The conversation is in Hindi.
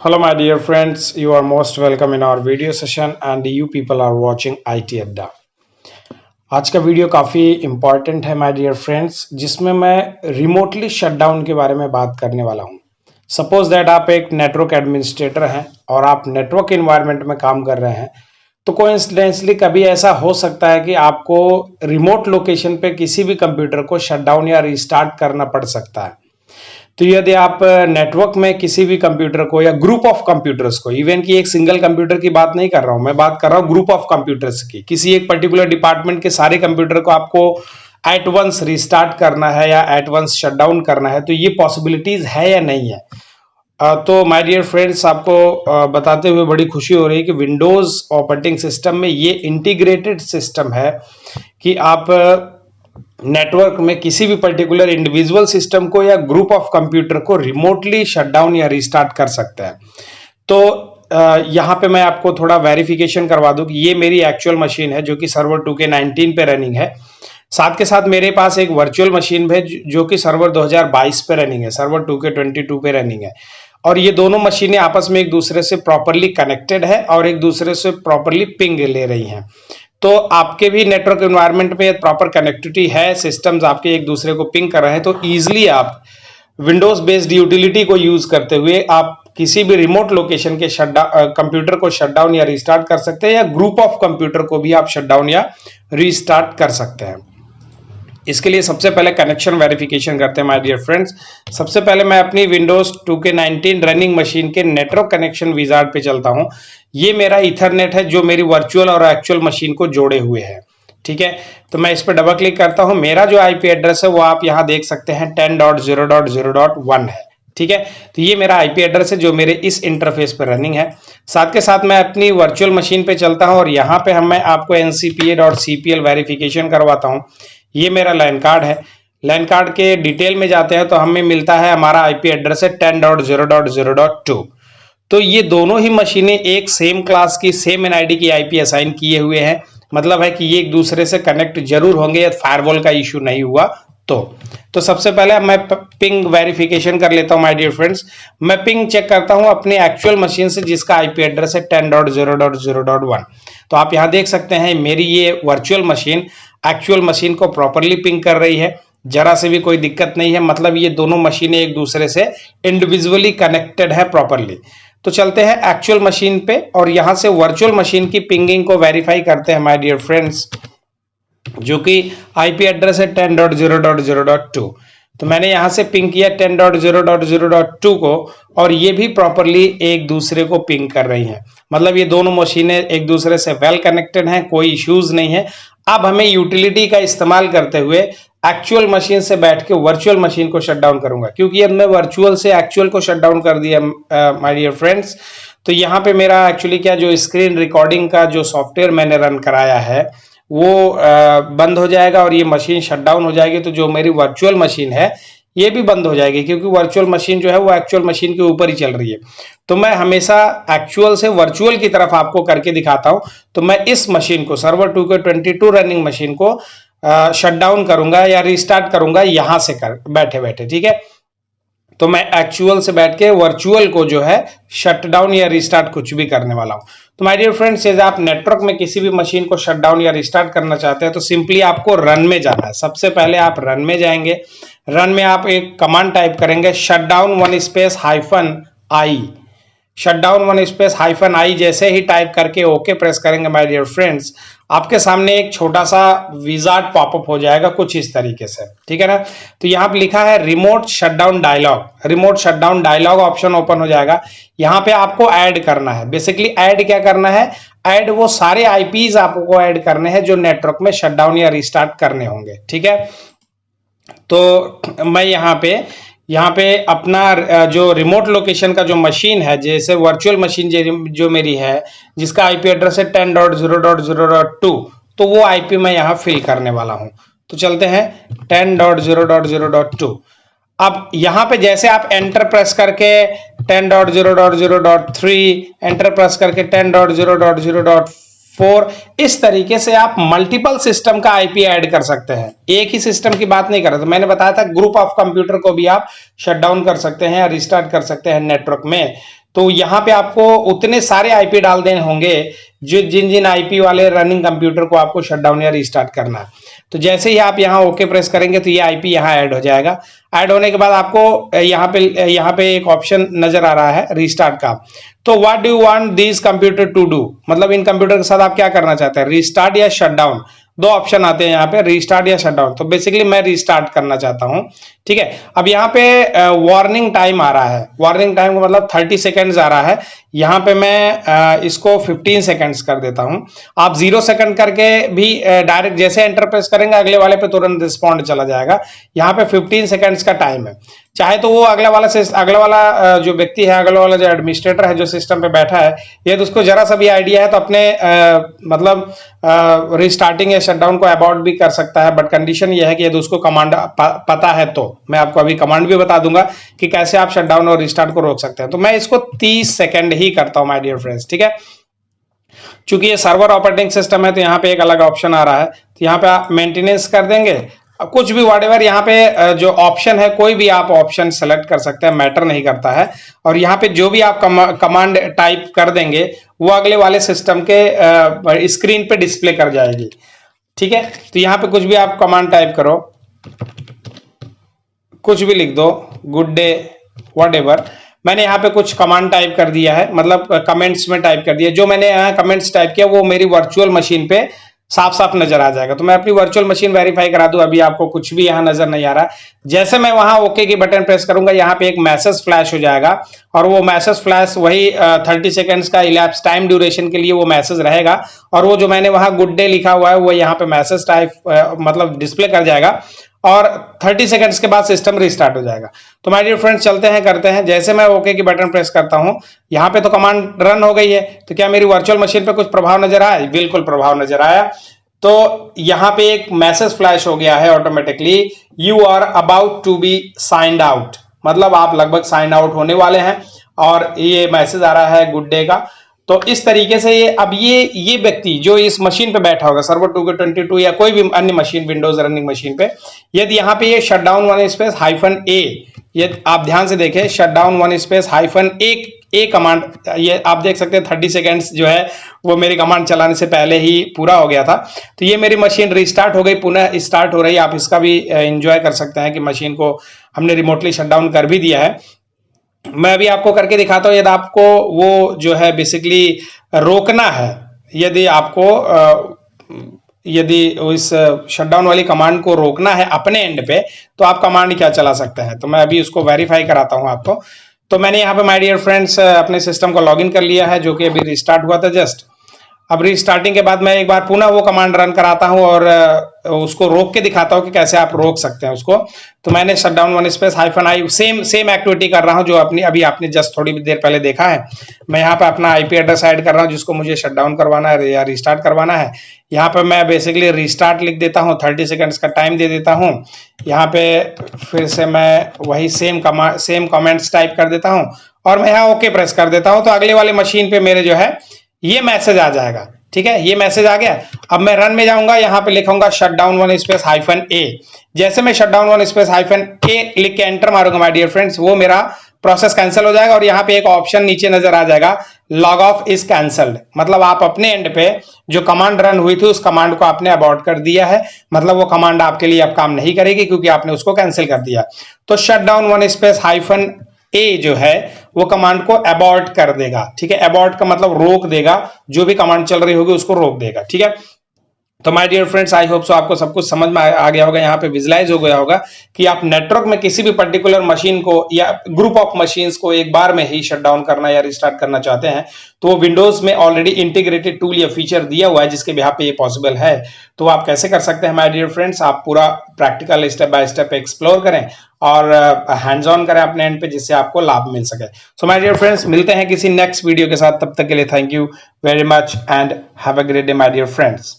Hello, my dear friends. You are most welcome in our video session, and you people are watching IT अड्डा। आज का वीडियो काफ़ी इम्पॉर्टेंट है माय डियर फ्रेंड्स, जिसमें मैं रिमोटली शटडाउन के बारे में बात करने वाला हूँ। सपोज दैट आप एक नेटवर्क एडमिनिस्ट्रेटर हैं और आप नेटवर्क इन्वायरमेंट में काम कर रहे हैं, तो कोइंसिडेंटली कभी ऐसा हो सकता है कि आपको रिमोट लोकेशन पे किसी भी कंप्यूटर को शटडाउन या रिस्टार्ट करना पड़ सकता है। तो यदि आप नेटवर्क में किसी भी कंप्यूटर को या ग्रुप ऑफ कंप्यूटर्स को, इवन कि एक सिंगल कंप्यूटर की बात नहीं कर रहा हूं, मैं बात कर रहा हूं ग्रुप ऑफ कंप्यूटर्स की, किसी एक पर्टिकुलर डिपार्टमेंट के सारे कंप्यूटर को आपको एट वंस रिस्टार्ट करना है या एट वंस शटडाउन करना है, तो ये पॉसिबिलिटीज है या नहीं है। तो माय डियर फ्रेंड्स, आपको बताते हुए बड़ी खुशी हो रही है कि विंडोज ऑपरेटिंग सिस्टम में ये इंटीग्रेटेड सिस्टम है कि आप नेटवर्क में किसी भी पर्टिकुलर इंडिविजुअल सिस्टम को या ग्रुप ऑफ कंप्यूटर को रिमोटली शटडाउन या रिस्टार्ट कर सकते हैं। तो यहाँ पे मैं आपको थोड़ा वेरिफिकेशन करवा दूं कि ये मेरी एक्चुअल मशीन है जो कि सर्वर 2K19 पे रनिंग है। साथ के साथ मेरे पास एक वर्चुअल मशीन है जो कि सर्वर 2022 पे रनिंग है, सर्वर 2K22 पे रनिंग है। और ये दोनों मशीनें आपस में एक दूसरे से प्रॉपरली कनेक्टेड है और एक दूसरे से प्रॉपरली पिंग ले रही हैं। तो आपके भी नेटवर्क एनवायरनमेंट में प्रॉपर कनेक्टिविटी है, सिस्टम्स आपके एक दूसरे को पिंग कर रहे हैं, तो इजीली आप विंडोज बेस्ड यूटिलिटी को यूज करते हुए आप किसी भी रिमोट लोकेशन के कंप्यूटर को शटडाउन या रिस्टार्ट कर सकते हैं, या ग्रुप ऑफ कंप्यूटर को भी आप शटडाउन या रिस्टार्ट कर सकते हैं। इसके लिए सबसे पहले कनेक्शन वेरिफिकेशन करते हैं माय डियर फ्रेंड्स। सबसे पहले मैं अपनी विंडोज 2K19 रनिंग मशीन के नेटवर्क कनेक्शन विजार्ड पे चलता हूं। ये मेरा इथरनेट है जो मेरी वर्चुअल और एक्चुअल मशीन को जोड़े हुए है। ठीक है, तो मैं इस पर डबल क्लिक करता हूं। मेरा जो आईपी एड्रेस है वो आप यहां देख सकते हैं 10.0.0.1 है। ठीक है, तो ये मेरा आईपी एड्रेस है जो मेरे इस इंटरफेस पर रनिंग है। साथ के साथ मैं अपनी वर्चुअल मशीन पे चलता हूं और यहाँ पे मैं आपको ncpa.cpl वेरिफिकेशन करवाता हूँ। ये मेरा लैन कार्ड है। लैन कार्ड के डिटेल में जाते हैं तो हमें मिलता है, हमारा आईपी एड्रेस है 10.0.0.2। तो ये दोनों ही मशीनें एक सेम क्लास की, सेम एनआईडी की आईपी असाइन किए हुए हैं। मतलब है कि ये एक दूसरे से कनेक्ट जरूर होंगे या फायरवॉल का इश्यू नहीं हुआ तो सबसे पहले मैं पिंग वेरिफिकेशन कर लेता हूं माय डियर फ्रेंड्स। मैं पिंग चेक करता हूं अपने एक्चुअल मशीन से जिसका आईपी एड्रेस है 10.0.0.1। तो आप यहां देख सकते हैं मेरी ये वर्चुअल मशीन एक्चुअल मशीन को प्रॉपरली पिंग कर रही है, जरा से भी कोई दिक्कत नहीं है। मतलब ये दोनों मशीनें एक दूसरे से इंडिविजुअली कनेक्टेड है प्रॉपरली। तो चलते हैं एक्चुअल मशीन पे और यहां से वर्चुअल मशीन की पिंगिंग को वेरीफाई करते हैं माय डियर फ्रेंड्स, जो कि आईपी एड्रेस है 10.0.0.2। तो मैंने यहां से पिंग किया 10.0.0.2 को और ये भी प्रॉपरली एक दूसरे को पिंग कर रही हैं। मतलब ये दोनों मशीनें एक दूसरे से वेल कनेक्टेड हैं, कोई इश्यूज नहीं है। अब हमें यूटिलिटी का इस्तेमाल करते हुए एक्चुअल मशीन से बैठ के वर्चुअल मशीन को शटडाउन करूंगा, क्योंकि अब मैं वर्चुअल से एक्चुअल को शटडाउन कर दिया माय डियर फ्रेंड्स। तो यहाँ पे मेरा एक्चुअली क्या, जो स्क्रीन रिकॉर्डिंग का जो सॉफ्टवेयर मैंने रन कराया है वो बंद हो जाएगा और ये मशीन शटडाउन हो जाएगी। तो जो मेरी वर्चुअल मशीन है ये भी बंद हो जाएगी, क्योंकि वर्चुअल मशीन जो है वो एक्चुअल मशीन के ऊपर ही चल रही है। तो मैं हमेशा एक्चुअल से वर्चुअल की तरफ आपको करके दिखाता हूं। तो मैं इस मशीन को, सर्वर 2K22 रनिंग मशीन को शटडाउन करूंगा या रिस्टार्ट करूंगा यहां से बैठे बैठे। ठीक है, तो मैं एक्चुअल से बैठ के वर्चुअल को जो है शटडाउन या रिस्टार्ट कुछ भी करने वाला हूं। तो माय डियर फ्रेंड्स, यदि आप नेटवर्क में किसी भी मशीन को शटडाउन या रिस्टार्ट करना चाहते हैं तो सिंपली आपको रन में जाना है। सबसे पहले आप रन में जाएंगे। रन में आप एक कमांड टाइप करेंगे, shutdown1-i। shutdown1-i जैसे ही टाइप करके ओके प्रेस करेंगे माय डियर फ्रेंड्स, आपके सामने एक छोटा सा विजार्ड पॉपअप हो जाएगा कुछ इस तरीके से। ठीक है ना, तो यहाँ पे लिखा है remote shutdown dialog. Remote shutdown dialog option open हो जाएगा। यहाँ पे आपको ऐड करना है। बेसिकली ऐड क्या करना है, ऐड वो सारे आईपीज आपको ऐड करने हैं जो नेटवर्क में शटडाउन या रिस्टार्ट करने होंगे। ठीक है, तो मैं यहाँ पे अपना जो रिमोट लोकेशन का जो मशीन है, जैसे वर्चुअल मशीन जो मेरी है जिसका आईपी एड्रेस है 10.0.0.2, तो वो आईपी मैं यहाँ फिल करने वाला हूँ। तो चलते हैं 10.0.0.2। अब यहाँ पे जैसे आप एंटर प्रेस करके 10.0.0.3, एंटर प्रेस करके 10.0.0.4, इस तरीके से आप मल्टीपल सिस्टम का आईपी ऐड कर सकते हैं। एक ही सिस्टम की बात नहीं कर रहा था, मैंने बताया था ग्रुप ऑफ कंप्यूटर को भी आप शटडाउन कर सकते हैं या रिस्टार्ट कर सकते हैं नेटवर्क में। तो यहाँ पे आपको उतने सारे आईपी डाल देने होंगे जो जिन जिन आईपी वाले रनिंग कंप्यूटर को आपको शट डाउन या रीस्टार्ट करना है। तो जैसे ही आप यहाँ ओके प्रेस करेंगे तो ये आईपी यहाँ ऐड हो जाएगा। ऐड होने के बाद आपको यहाँ पे एक ऑप्शन नजर आ रहा है रीस्टार्ट का। तो what do you want this computer to do, मतलब इन कंप्यूटर के साथ आप क्या करना चाहते हैं, रीस्टार्ट या शट डाउन। दो ऑप्शन आते हैं यहाँ पे, रीस्टार्ट या शट डाउन। तो बेसिकली मैं रीस्टार्ट करना चाहता हूँ, ठीक है। अब यहाँ पे वार्निंग टाइम आ रहा है, वार्निंग टाइम का मतलब 30 सेकेंड्स आ रहा है। यहाँ पे मैं इसको 15 सेकेंड्स कर देता हूँ। आप 0 सेकंड करके भी डायरेक्ट जैसे एंटर प्रेस करेंगे अगले वाले पे तुरंत रिस्पॉन्ड चला जाएगा। यहाँ पे 15 सेकेंड्स का टाइम है। चाहे तो वो अगला वाला जो व्यक्ति है, अगला वाला जो एडमिनिस्ट्रेटर है जो सिस्टम पे बैठा है, ये तो उसको जरा सा भी आइडिया है तो अपने मतलब रिस्टार्टिंग या शटडाउन को अबॉर्ट भी कर सकता है। बट कंडीशन ये है कि यदि उसको कमांड पता है तो मैं आपको अभी कमांड भी बता दूंगा कि कैसे आप शटडाउन और रिस्टार्ट को रोक सकते हैं। तो मैं इसको 30 सेकंड ही करता हूं माय डियर फ्रेंड्स, ठीक है। चूंकि ये सर्वर ऑपरेटिंग सिस्टम है तो यहाँ पे एक अलग ऑप्शन आ रहा है, तो यहाँ पे आप मेंटेनेंस कर देंगे। कुछ भी व्हाटएवर यहाँ पे जो ऑप्शन है कोई भी आप ऑप्शन सेलेक्ट कर सकते हैं, मैटर नहीं करता है। और यहाँ पे जो भी आप कमांड टाइप कर देंगे वो अगले वाले सिस्टम के स्क्रीन पे डिस्प्ले कर जाएगी, ठीक है। तो यहाँ पे कुछ भी आप कमांड टाइप करो, कुछ भी लिख दो, गुड डे व्हाटएवर। मैंने यहाँ पे कुछ कमांड टाइप कर दिया है, मतलब कमेंट्स में टाइप कर दिया। जो मैंने यहाँ कमेंट्स टाइप किया वो मेरी वर्चुअल मशीन पे साफ साफ नजर आ जाएगा। तो मैं अपनी वर्चुअल मशीन वेरीफाई करा दूं, अभी आपको कुछ भी यहाँ नजर नहीं आ रहा। जैसे मैं वहां ओके की बटन प्रेस करूंगा यहाँ पे एक मैसेज फ्लैश हो जाएगा, और वो मैसेज फ्लैश वही 30 सेकेंड्स का इलैप्स टाइम ड्यूरेशन के लिए वो मैसेज रहेगा। और वो जो मैंने वहां गुड डे लिखा हुआ है वो यहाँ पे मैसेज टाइप मतलब डिस्प्ले कर जाएगा, और 30 सेकंड्स के बाद सिस्टम रिस्टार्ट हो जाएगा। तो माय डियर फ्रेंड्स चलते हैं, करते हैं। जैसे मैं ओके की बटन प्रेस करता हूं यहाँ पे तो कमांड रन हो गई है। तो क्या मेरी वर्चुअल मशीन पे कुछ प्रभाव नजर आया? बिल्कुल प्रभाव नजर आया। तो यहाँ पे एक मैसेज फ्लैश हो गया है automatically, you are about to be signed out, मतलब आप लगभग साइन आउट होने वाले हैं। और ये मैसेज आ रहा है गुड डे का। तो इस तरीके से ये व्यक्ति जो इस मशीन पे बैठा होगा सर्वर 2K22 या कोई भी अन्य मशीन विंडोज रनिंग मशीन पे, यदि यहाँ पे ये शटडाउन वन स्पेस -A, ये आप ध्यान से देखें, shutdown one space -A command, ये आप देख सकते हैं 30 सेकेंड्स जो है वो मेरी कमांड चलाने से पहले ही पूरा हो गया था। तो ये मेरी मशीन रिस्टार्ट हो गई, पुनः स्टार्ट हो रही है। आप इसका भी एंजॉय कर सकते हैं कि मशीन को हमने रिमोटली शटडाउन कर भी दिया है। मैं अभी आपको करके दिखाता हूं। यदि आपको वो जो है बेसिकली रोकना है, यदि आपको यदि इस शटडाउन वाली कमांड को रोकना है अपने एंड पे, तो आप कमांड क्या चला सकते हैं। तो मैं अभी उसको वेरीफाई कराता हूं आपको। तो मैंने यहाँ पे माय डियर फ्रेंड्स अपने सिस्टम को लॉगिन कर लिया है, जो कि अभी रिस्टार्ट हुआ था जस्ट। अब रिस्टार्टिंग के बाद मैं एक बार पुनः वो कमांड रन कराता हूं और उसको रोक के दिखाता हूं कि कैसे आप रोक सकते हैं उसको। तो मैंने shutdown one space -I same activity कर रहा हूं जो अभी आपने जस्ट थोड़ी देर पहले देखा है। मैं यहाँ पे अपना आईपी एड्रेस ऐड कर रहा हूं जिसको मुझे शटडाउन करवाना है या रिस्टार्ट करवाना है। यहाँ पे मैं बेसिकली रिस्टार्ट लिख देता हूँ, 30 सेकेंड्स का टाइम दे देता हूँ। यहाँ पे फिर से मैं वही सेम कमेंट्स टाइप कर देता हूँ और मैं यहाँ ओके प्रेस कर देता हूँ। तो अगले वाले मशीन पे मेरे जो है ये मैसेज आ जाएगा, ठीक है। ये मैसेज आ गया। अब मैं रन में जाऊंगा, यहाँ पे लिखूंगा शटडाउन वन स्पेस -A। जैसे मैं शटडाउन वन स्पेस -A लिख के एंटर मारूंगा माय डियर फ्रेंड्स, वो मेरा प्रोसेस कैंसिल हो जाएगा। और यहाँ पे एक ऑप्शन नीचे नजर आ जाएगा, लॉग ऑफ इज कैंसल्ड, मतलब आप अपने एंड पे जो कमांड रन हुई थी उस कमांड को आपने अबॉर्ट कर दिया है, मतलब वो कमांड आपके लिए अब काम नहीं करेगी क्योंकि आपने उसको कैंसिल कर दिया। तो शटडाउन वन स्पेस -A जो है वो कमांड को अबॉर्ट कर देगा, ठीक है। अबॉर्ट का मतलब रोक देगा, जो भी कमांड चल रही होगी उसको रोक देगा, ठीक है। तो my dear friends I hope so आपको सब कुछ समझ में आ गया होगा, यहाँ पे विजुलाइज हो गया होगा कि आप नेटवर्क में किसी भी पर्टिकुलर मशीन को या ग्रुप ऑफ मशीन्स को एक बार में ही शट डाउन करना या रिस्टार्ट करना चाहते हैं तो वो विंडोज में ऑलरेडी इंटीग्रेटेड टूल या फीचर दिया हुआ है जिसके बिहाफ पे ये पॉसिबल है। तो आप कैसे कर सकते हैं माय डियर फ्रेंड्स, आप पूरा practical step by step explore करें और हैंड्स ऑन करें अपने एंड पे, जिससे आपको लाभ मिल सके। सो माय डियर फ्रेंड्स मिलते हैं किसी नेक्स्ट वीडियो के साथ, तब तक के लिए thank you very much and have a great day my dear friends.